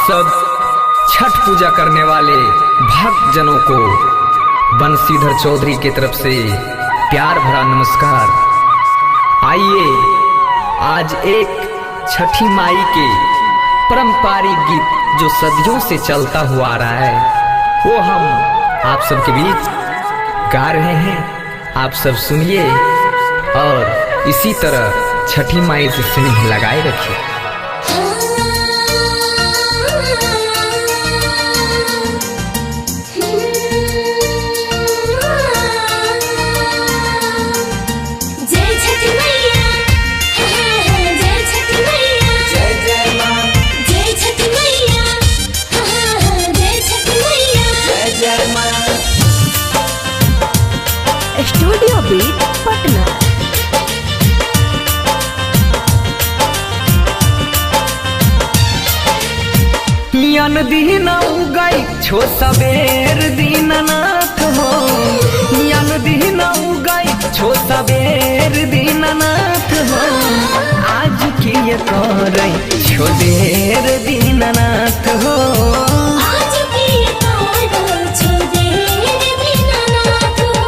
सब छठ पूजा करने वाले भक्त जनों को बंशीधर चौधरी की तरफ से प्यार भरा नमस्कार। आइए आज एक छठी माई के पारंपरिक गीत जो सदियों से चलता हुआ आ रहा है वो हम आप सबके बीच गा रहे हैं। आप सब सुनिए और इसी तरह छठी माई से स्नेह लगाए रखिए। Studio beat Patna. यन दीन उगई छो सबेर दीननाथ हो, यन दीन उगई छो सबेर दीननाथ हो, आज किए करे छो देर दीननाथ हो, आज किए करे छो देर दीननाथ हो।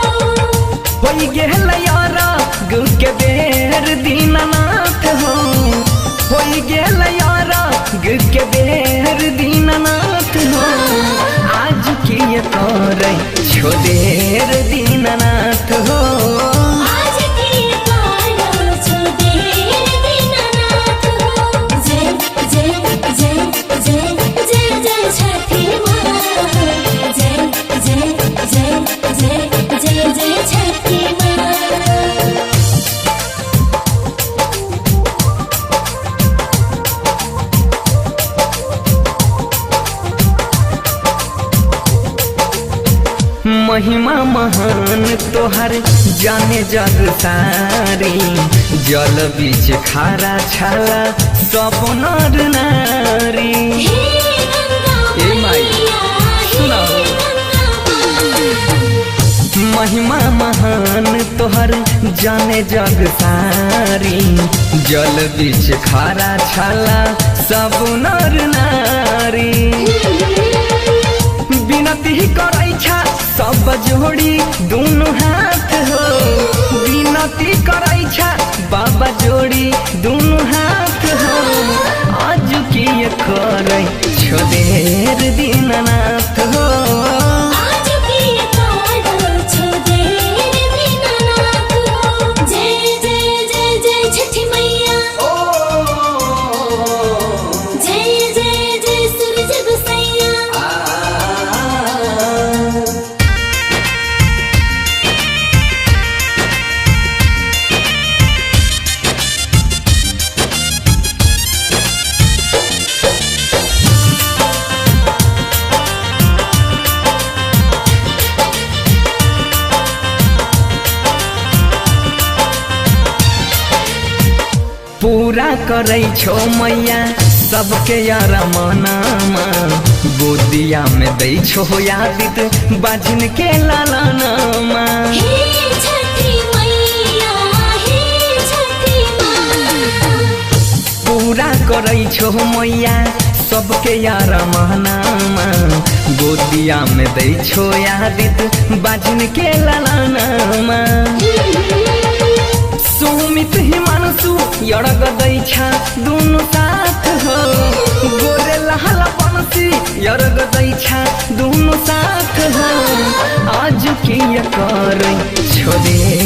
होई गेल यारा गुल के बेर दीननाथ हो, होई गेल यारा गुल के बेर दीननाथ हो, आज किए करे छो देर दीननाथ हो, आज किए करे छो देर दीननाथ हो। जय जय जय जय जय जय छठी माँ, जय जय जय जय जय जय छठी माँ। महिमा महान तोहर जाने जग सारी, जल बीच खारा छाला सब नर नारी। ए माई सुनाओ, महिमा महान तोहर जाने जग सारी, जल बीच खारा छाला सब नर नारी। विनती करै छा सब जोड़ी दोनों हाथ हो, विनती करै छा बाबा जोड़ी दोनों हाथ हो, आज किए करे छो देर दीननाथ हो, आज किए करे छो देर दीननाथ हो। जय जय जय जय छठी मैया, जय जय जय सूरज गोसैया। पूरा करै छो मैया सबके यार मनामा, गोदिया में दै छो यादित बाजिन के लालानामा। हे छठी मैया, हे छठी माँ। पूरा करै छो मैया सबके यार मनामा, गोदिया में दै छो यादित बाजिन के लालानामा। सुमित हिमांशु यड़ग दै छा दोनों साथ हो, गोरे लहला बंसी यड़ग दै छा दोनों साथ हो, आज किए करे छो देर